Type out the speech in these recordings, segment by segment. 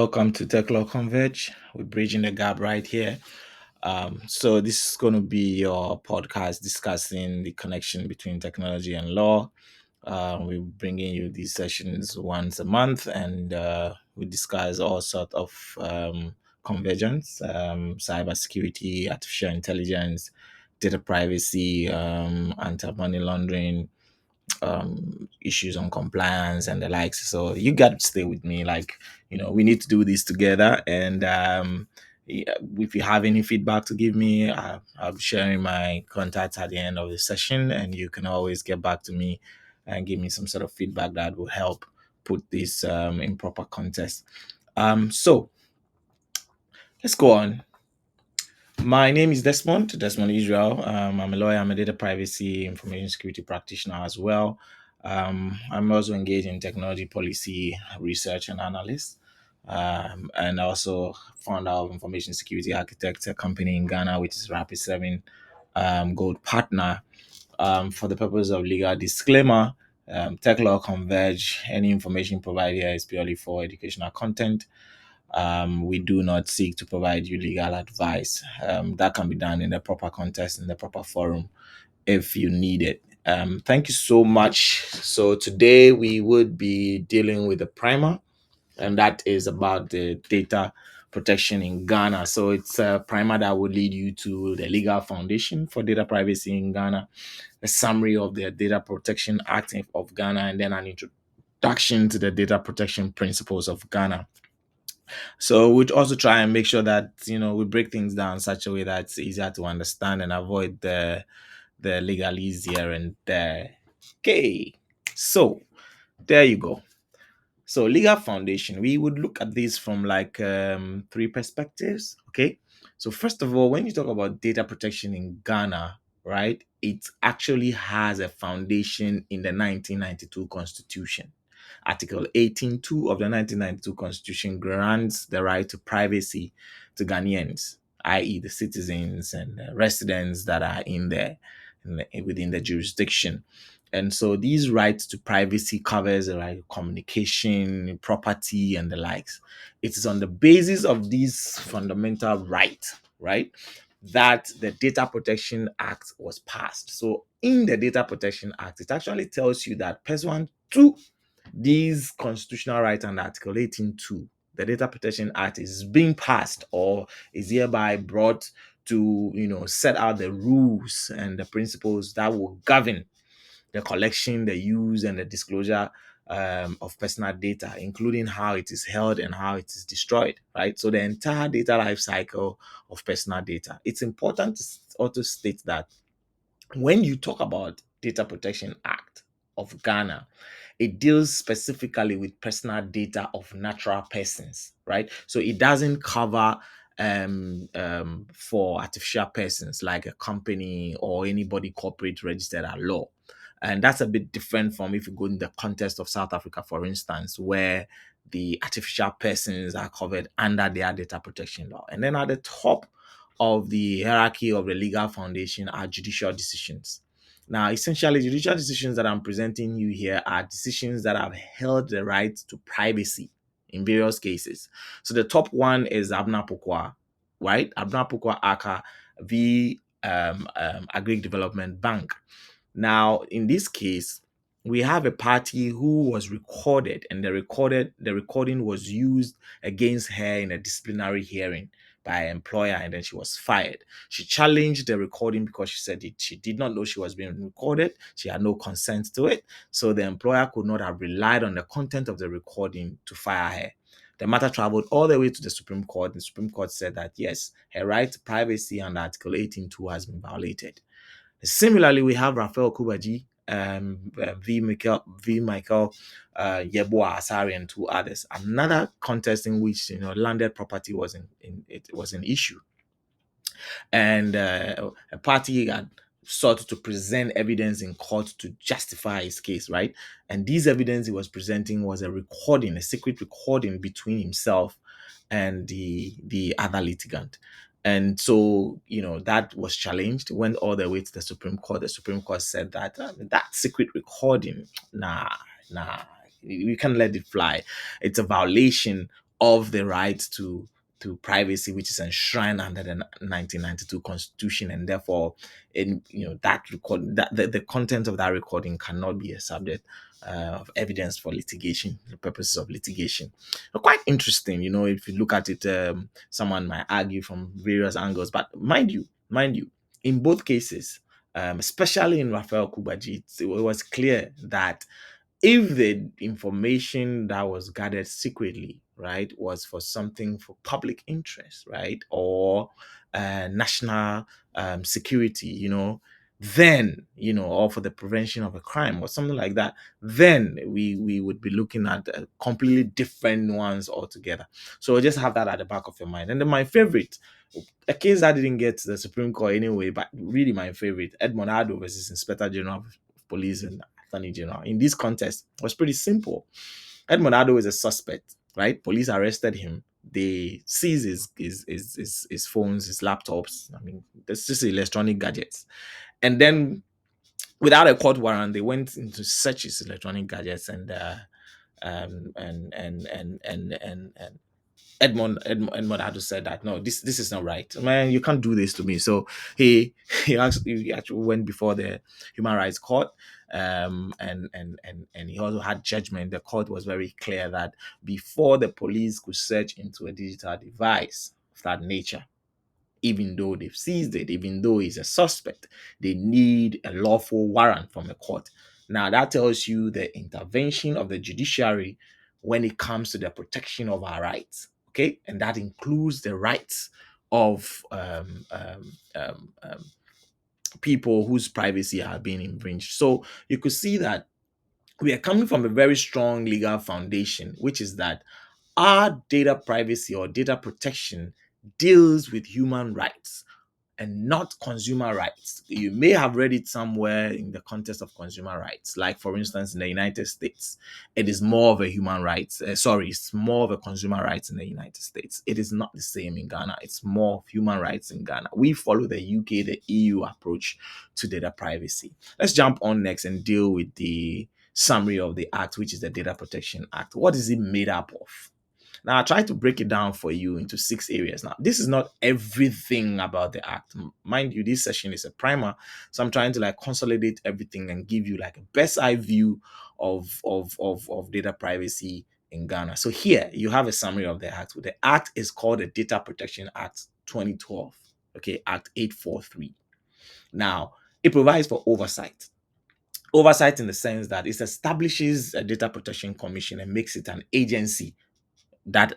welcome to TechLawConverge. We're bridging the gap right here. So this is going to be your podcast discussing the connection between technology and law. We're bringing you these sessions once a month, and we discuss all sorts of convergence, cybersecurity, artificial intelligence, data privacy, anti-money laundering, issues on compliance and the likes. So you got to stay with me. We need to do this together. And yeah, if you have any feedback to give me, I'll be sharing my contacts at the end of the session, and you can always get back to me and give me some sort of feedback that will help put this in proper context. So let's go on. My name is Desmond Israel. I'm a lawyer. I'm a data privacy information security practitioner as well. I'm also engaged in technology policy research and analyst, and also founder of Information Security Architect, a company in Ghana, which is Rapid 7 Gold Partner. For the purpose of legal disclaimer, TechLawConverge, any information provided here is purely for educational content. We do not seek to provide you legal advice. That can be done in the proper context, in the proper forum, if you need it. Thank you so much. So today we would be dealing with a primer, and that is about the data protection in Ghana. So it's a primer that would lead you to the legal foundation for data privacy in Ghana, a summary of the Data Protection Act of Ghana, and then an introduction to the data protection principles of Ghana. So we'd also try and make sure that we break things down in such a way that it's easier to understand and avoid the legalese here and there. Okay, so there you go. So legal foundation, we would look at this from three perspectives. Okay, so first of all, when you talk about data protection in Ghana, right, it actually has a foundation in the 1992 Constitution. Article 18.2 of the 1992 Constitution grants the right to privacy to Ghanaians, i.e., the citizens and the residents that are within the jurisdiction. And so these rights to privacy covers the right to communication, property, and the likes. It is on the basis of these fundamental rights, right, that the Data Protection Act was passed. So in the Data Protection Act, it actually tells you that pursuant to these constitutional rights and Article 18.2, the Data Protection Act is being passed or is hereby brought to, set out the rules and the principles that will govern the collection, the use, and the disclosure of personal data, including how it is held and how it is destroyed, right? So the entire data life cycle of personal data. It's important to also state that when you talk about Data Protection Act of Ghana, it deals specifically with personal data of natural persons, right? So it doesn't cover for artificial persons like a company or anybody corporate registered at law. And that's a bit different from if you go in the context of South Africa, for instance, where the artificial persons are covered under their data protection law. And then at the top of the hierarchy of the legal foundation are judicial decisions. Now, essentially, judicial decisions that I'm presenting you here are decisions that have held the right to privacy in various cases. So the top one is Abna Pukwa, right? Abna Pukwa Aka v. Agric Development Bank. Now, in this case, we have a party who was recorded, and the recording was used against her in a disciplinary hearing by her employer, and then she was fired. She challenged the recording because she said she did not know she was being recorded. She had no consent to it. So the employer could not have relied on the content of the recording to fire her. The matter traveled all the way to the Supreme Court. The Supreme Court said that yes, her right to privacy under Article 18.2 has been violated. Similarly, we have Raphael Kubaji, V. Michael Yeboah Asari, and two others. Another contest in which landed property was an issue, and a party had sought to present evidence in court to justify his case, right? And this evidence he was presenting was a secret recording between himself and the other litigant. And so, that was challenged, went all the way to the Supreme Court. The Supreme Court said that that secret recording, nah, we can't let it fly. It's a violation of the right to privacy, which is enshrined under the 1992 Constitution, and therefore, in that record, that the content of that recording cannot be a subject of evidence for litigation, the purposes of litigation. Quite interesting, if you look at it. Someone might argue from various angles, but mind you, in both cases, especially in Raphael Kubaji, it was clear that if the information that was gathered secretly, right, was for something for public interest, right, or national security, then, or for the prevention of a crime or something like that, then we would be looking at completely different ones altogether. So just have that at the back of your mind. And then my favorite, a case that didn't get to the Supreme Court anyway, but really my favorite, Edmond Ado versus Inspector General of Police and Attorney General. In this context, was pretty simple. Edmond Ado is a suspect, right? Police arrested him. They seize his phones, his laptops. I mean, this is electronic gadgets. And then, without a court warrant, they went into search his electronic gadgets, and Edmond had to say that no, this is not right, man. You can't do this to me. So he actually went before the Human Rights Court, and he also had judgment. The court was very clear that before the police could search into a digital device of that nature, even though they've seized it, even though he's a suspect, they need a lawful warrant from a court. Now, that tells you the intervention of the judiciary when it comes to the protection of our rights, okay? And that includes the rights of people whose privacy are being infringed. So you could see that we are coming from a very strong legal foundation, which is that our data privacy or data protection deals with human rights and not consumer rights. You may have read it somewhere in the context of consumer rights. Like, for instance, in the United States, it is more of a human rights. It's more of a consumer rights in the United States. It is not the same in Ghana. It's more of human rights in Ghana. We follow the UK, the EU approach to data privacy. Let's jump on next and deal with the summary of the act, which is the Data Protection Act. What is it made up of? Now, I try to break it down for you into 6 areas. Now, this is not everything about the act. Mind you, this session is a primer. So I'm trying to consolidate everything and give you a best eye view of data privacy in Ghana. So here you have a summary of the act. The act is called the Data Protection Act 2012. Okay, Act 843. Now, it provides for oversight. Oversight in the sense that it establishes a data protection commission and makes it an agency that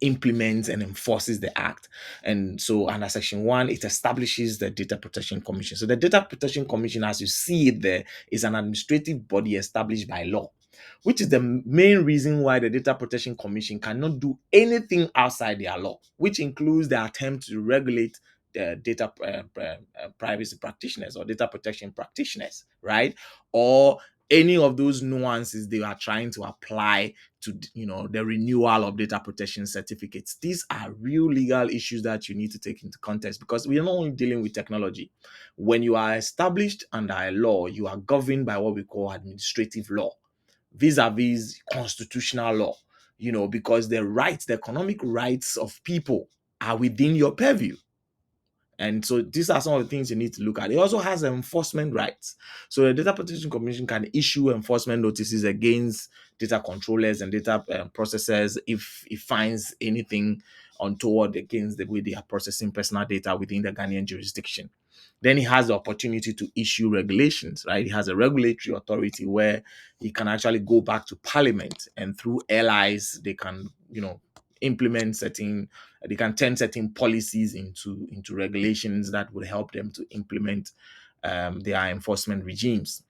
implements and enforces the act. And so under section 1, it establishes the Data Protection Commission. So the Data Protection Commission, as you see it there, is an administrative body established by law, which is the main reason why the Data Protection Commission cannot do anything outside their law, which includes the attempt to regulate the data privacy practitioners or data protection practitioners, right? Or any of those nuances they are trying to apply to the renewal of data protection certificates. These are real legal issues that you need to take into context, because we are not only dealing with technology. When you are established under a law, you are governed by what we call administrative law vis-a-vis constitutional law, because the rights, the economic rights of people are within your purview. And so these are some of the things you need to look at. It also has enforcement rights. So the Data Protection Commission can issue enforcement notices against data controllers and data processors if it finds anything untoward against the way they are processing personal data within the Ghanaian jurisdiction. Then he has the opportunity to issue regulations, right? He has a regulatory authority where he can actually go back to Parliament, and through allies, they can, implement certain, they can turn certain policies into regulations that would help them to implement their enforcement regimes.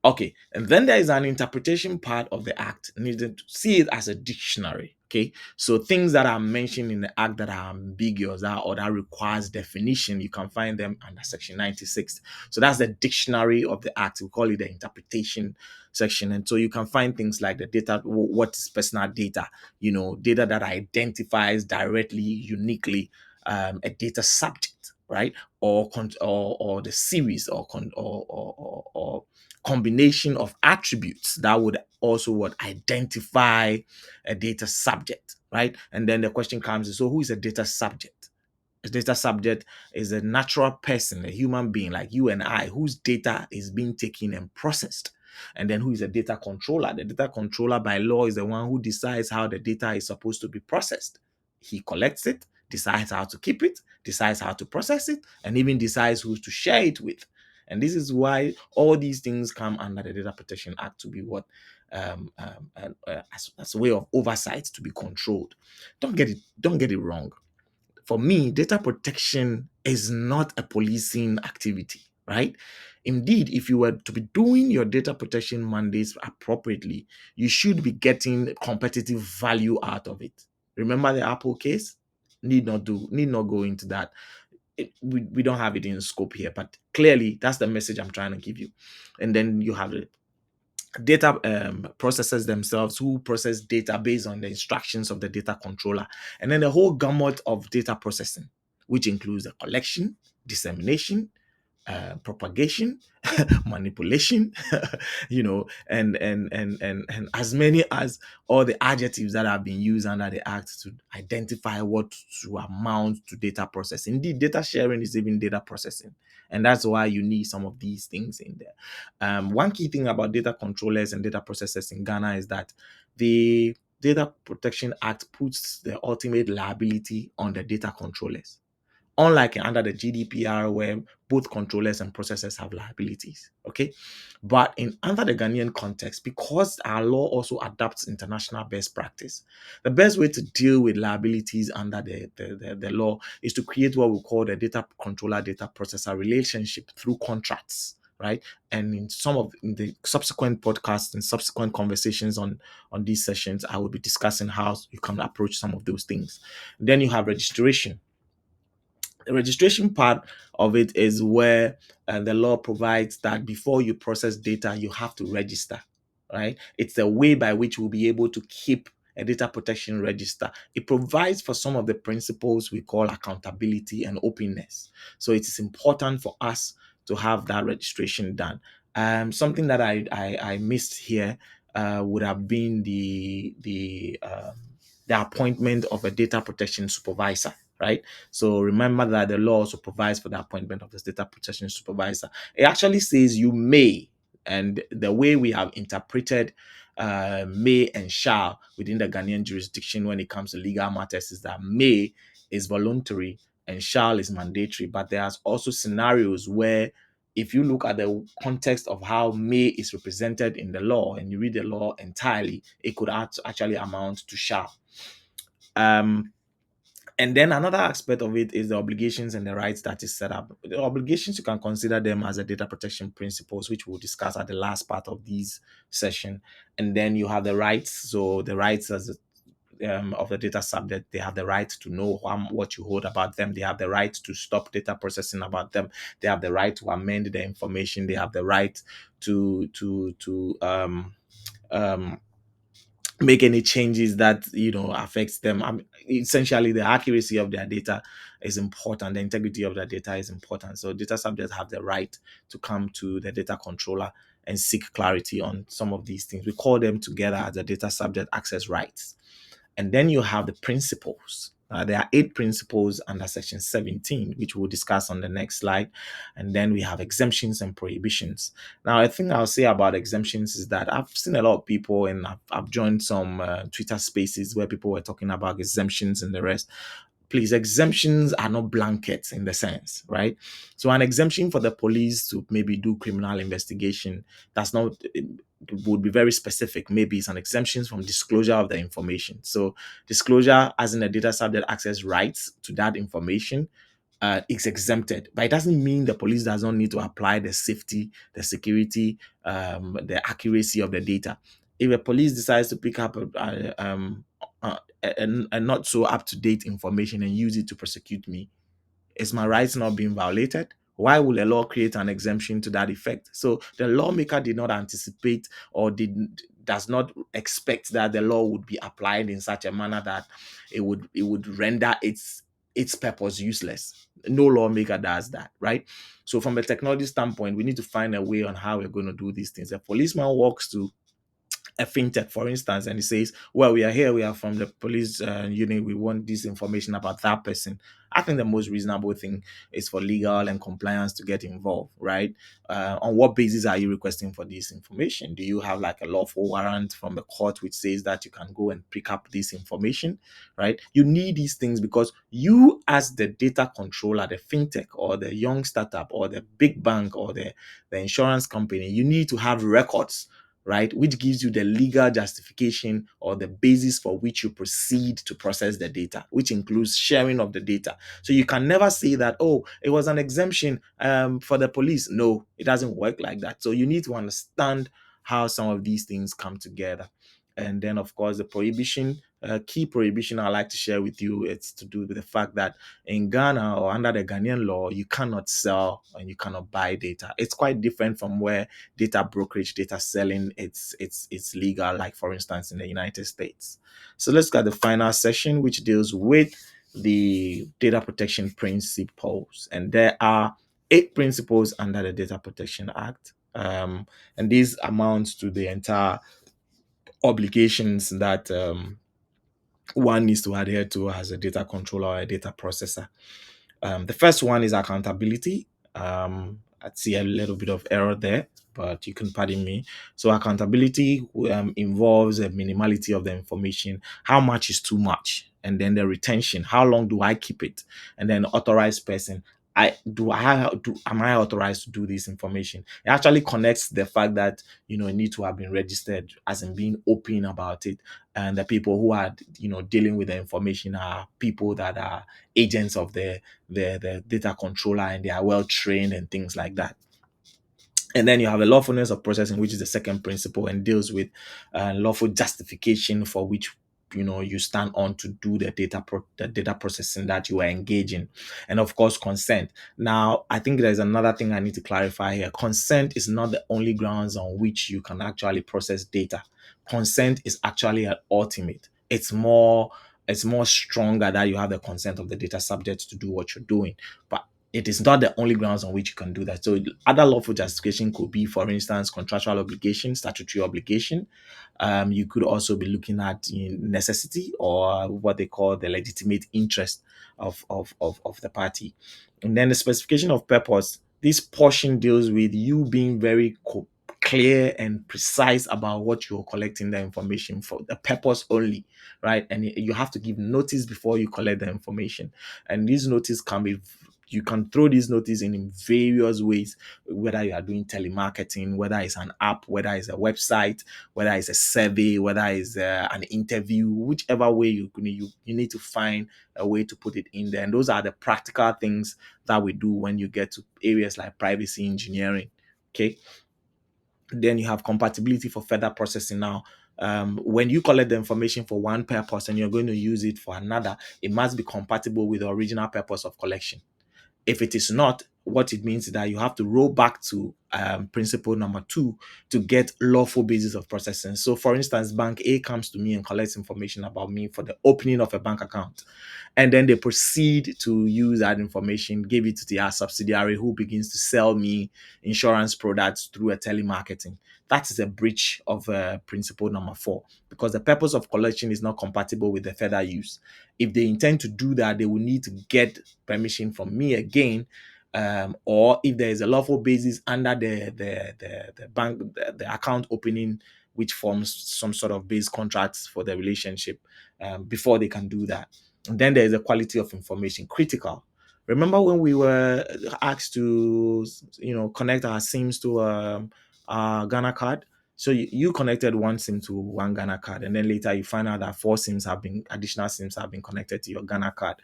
Okay, and then there is an interpretation part of the act. You need to see it as a dictionary. Okay, so things that are mentioned in the act that are ambiguous or that requires definition, you can find them under section 96. So that's the dictionary of the act. We call it the interpretation section. And so you can find things like the data, what is personal data, data that identifies directly, uniquely a data subject, right? Or the series or combination of attributes that would also would identify a data subject, right? And then the question comes, so who is a data subject? A data subject is a natural person, a human being like you and I, whose data is being taken and processed. And then who is a data controller? The data controller by law is the one who decides how the data is supposed to be processed. He collects it, decides how to keep it, decides how to process it, and even decides who to share it with. And this is why all these things come under the Data Protection Act to be what as a way of oversight to be controlled. Don't get it wrong. For me, data protection is not a policing activity, right? Indeed, if you were to be doing your data protection mandates appropriately, you should be getting competitive value out of it. Remember the Apple case? Need not go into that. We don't have it in scope here, but clearly that's the message I'm trying to give you. And then you have the data processors themselves who process data based on the instructions of the data controller, and then the whole gamut of data processing, which includes the collection, dissemination, propagation, manipulation, and as many as all the adjectives that have been used under the act to identify what to amount to data processing. Indeed, data sharing is even data processing, and that's why you need some of these things in there. One key thing about data controllers and data processors in Ghana is that the Data Protection Act puts the ultimate liability on the data controllers, unlike under the GDPR where both controllers and processors have liabilities. Okay, but in under the Ghanaian context, because our law also adapts international best practice, the best way to deal with liabilities under the law is to create what we call the data controller data processor relationship through contracts, right? And in the subsequent podcasts and subsequent conversations on these sessions, I will be discussing how you can approach some of those things. Then you have registration. The registration part of it is where the law provides that before you process data, you have to register, right? It's the way by which we'll be able to keep a data protection register. It provides for some of the principles we call accountability and openness. So it is important for us to have that registration done. Something that I missed here would have been the appointment of a data protection supervisor, right? So remember that the law also provides for the appointment of this data protection supervisor. It actually says you may, and the way we have interpreted may and shall within the Ghanaian jurisdiction when it comes to legal matters is that may is voluntary and shall is mandatory. But there's also scenarios where if you look at the context of how may is represented in the law and you read the law entirely, it could actually amount to shall. And then another aspect of it is the obligations and the rights that is set up. The obligations, you can consider them as the data protection principles, which we'll discuss at the last part of this session. And then you have the rights. So the rights of the data subject, they have the right to know what you hold about them. They have the right to stop data processing about them. They have the right to amend the information. They have the right to make any changes that affects them. Essentially, the accuracy of their data is important. The integrity of their data is important. So data subjects have the right to come to the data controller and seek clarity on some of these things. We call them together as the data subject access rights. And then you have the principles. There are 8 principles under section 17, which we'll discuss on the next slide. And then we have exemptions and prohibitions. Now, I think I'll say about exemptions is that I've seen a lot of people, and I've joined some Twitter spaces where people were talking about exemptions and the rest. Please, exemptions are not blankets in the sense, right? So an exemption for the police to maybe do criminal investigation, that's not, it would be very specific. Maybe it's an exemption from disclosure of the information. So disclosure as in the data subject access rights to that information is exempted, but it doesn't mean the police does not need to apply the safety, the security, the accuracy of the data. If a police decides to pick up a not so up to date information and use it to prosecute me, is my rights not being violated? Why will a law create an exemption to that effect? So the lawmaker did not anticipate or does not expect that the law would be applied in such a manner that it would render its purpose useless. No lawmaker does that, right? So from a technology standpoint, we need to find a way on how we're going to do these things. A policeman walks to a fintech, for instance, and he says, well, we are here, we are from the police unit, we want this information about that person. I think the most reasonable thing is for legal and compliance to get involved, right? On what basis are you requesting for this information? Do you have like a lawful warrant from the court which says that you can go and pick up this information, right? You need these things because you, as the data controller, the fintech or the young startup or the big bank or the insurance company, you need to have records, right? Which gives you the legal justification or the basis for which you proceed to process the data, which includes sharing of the data. So you can never say that, oh, it was an exemption for the police. No, it doesn't work like that. So you need to understand how some of these things come together. And then, of course, the prohibition, key prohibition I like to share with you, it's to do with the fact that in Ghana or under the Ghanaian law, you cannot sell and you cannot buy data. It's quite different from where data brokerage, data selling, it's legal, like for instance in the United States. So let's look at the final section, which deals with the data protection principles. And there are 8 principles under the Data Protection Act. And these amount to the entire obligations that one needs to adhere to as a data controller or a data processor. The first one is accountability. I see a little bit of error there, but you can pardon me. So accountability involves a minimality of the information. How much is too much? And then the retention. How long do I keep it? And then authorized person. Am I authorized to do this information? It actually connects the fact that it need to have been registered, as in being open about it. And the people who are dealing with the information are people that are agents of the data controller, and they are well trained and things like that. And then you have a lawfulness of processing, which is the second principle and deals with lawful justification for which you stand on to do the data processing that you are engaging. And of course, consent. Now, I think there's another thing I need to clarify here. Consent is not the only grounds on which you can actually process data. Consent is actually an ultimate. It's more stronger that you have the consent of the data subject to do what you're doing. But it is not the only grounds on which you can do that. So other lawful justification could be, for instance, contractual obligation, statutory obligation. You could also be looking at necessity, or what they call the legitimate interest of the party. And then the specification of purpose. This portion deals with you being very clear and precise about what you're collecting the information for, the purpose only, right? And you have to give notice before you collect the information. And this notice can be, you can throw this notice in various ways, whether you are doing telemarketing, whether it's an app, whether it's a website, whether it's a survey, whether it's an interview, whichever way you need to find a way to put it in there. And those are the practical things that we do when you get to areas like privacy engineering. Okay. Then you have compatibility for further processing. Now, when you collect the information for one purpose and you're going to use it for another, it must be compatible with the original purpose of collection. If it is not, what it means is that you have to roll back to principle number 2 to get lawful basis of processing. So, for instance, bank A comes to me and collects information about me for the opening of a bank account, and then they proceed to use that information, give it to their subsidiary, who begins to sell me insurance products through a telemarketing. That is a breach of principle number 4, because the purpose of collection is not compatible with the further use. If they intend to do that, they will need to get permission from me again, or if there is a lawful basis under the bank, the account opening, which forms some sort of base contracts for the relationship, before they can do that. And then there is a quality of information, critical. Remember when we were asked to, connect our SIMs to our Ghana card? So you connected one SIM to one Ghana card, and then later you find out that additional SIMs have been connected to your Ghana card.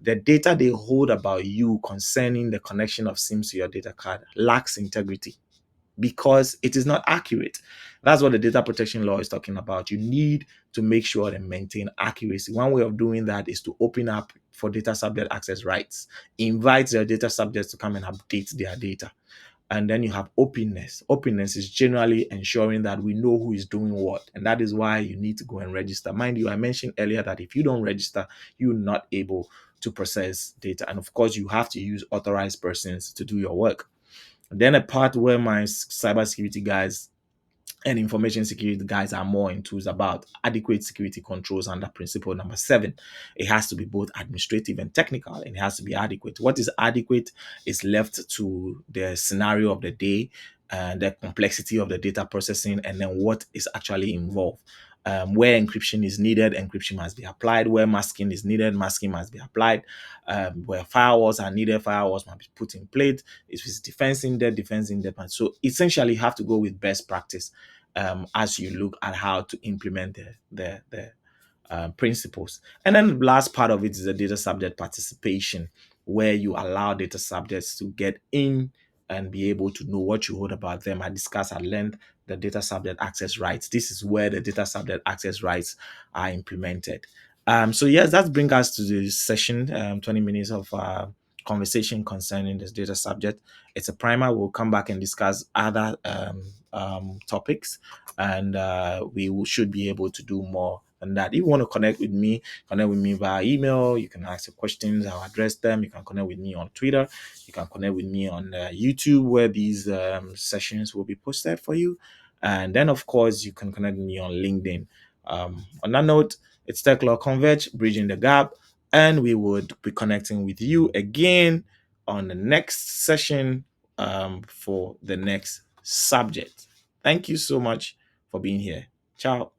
The data they hold about you concerning the connection of SIMs to your data card lacks integrity, because it is not accurate. That's what the data protection law is talking about. You need to make sure and maintain accuracy. One way of doing that is to open up for data subject access rights, invite their data subjects to come and update their data. And then you have openness. Openness is generally ensuring that we know who is doing what. And that is why you need to go and register. Mind you, I mentioned earlier that if you don't register, you're not able to process data. And of course, you have to use authorized persons to do your work. And then a part where my cybersecurity guys and information security guys are more into is about adequate security controls under principle number 7. It has to be both administrative and technical, and it has to be adequate. What is adequate is left to the scenario of the day and the complexity of the data processing, and then what is actually involved. Where encryption is needed, encryption must be applied. Where masking is needed, masking must be applied. Where firewalls are needed, firewalls must be put in place. If it's defense in depth, defense in depth. And so essentially, you have to go with best practice as you look at how to implement the principles. And then the last part of it is the data subject participation, where you allow data subjects to get in and be able to know what you hold about them. I discussed at length the data subject access rights. This is where the data subject access rights are implemented. So yes, that brings us to the session, 20 minutes of conversation concerning this data subject. It's a primer. We'll come back and discuss other topics, and should be able to do more than that. If you want to connect with me via email. You can ask your questions, I'll address them. You can connect with me on Twitter. You can connect with me on YouTube, where these sessions will be posted for you. And then, of course, you can connect with me on LinkedIn. On that note, it's TechLawConverge, bridging the gap, and we would be connecting with you again on the next session for the next subject. Thank you so much for being here. Ciao.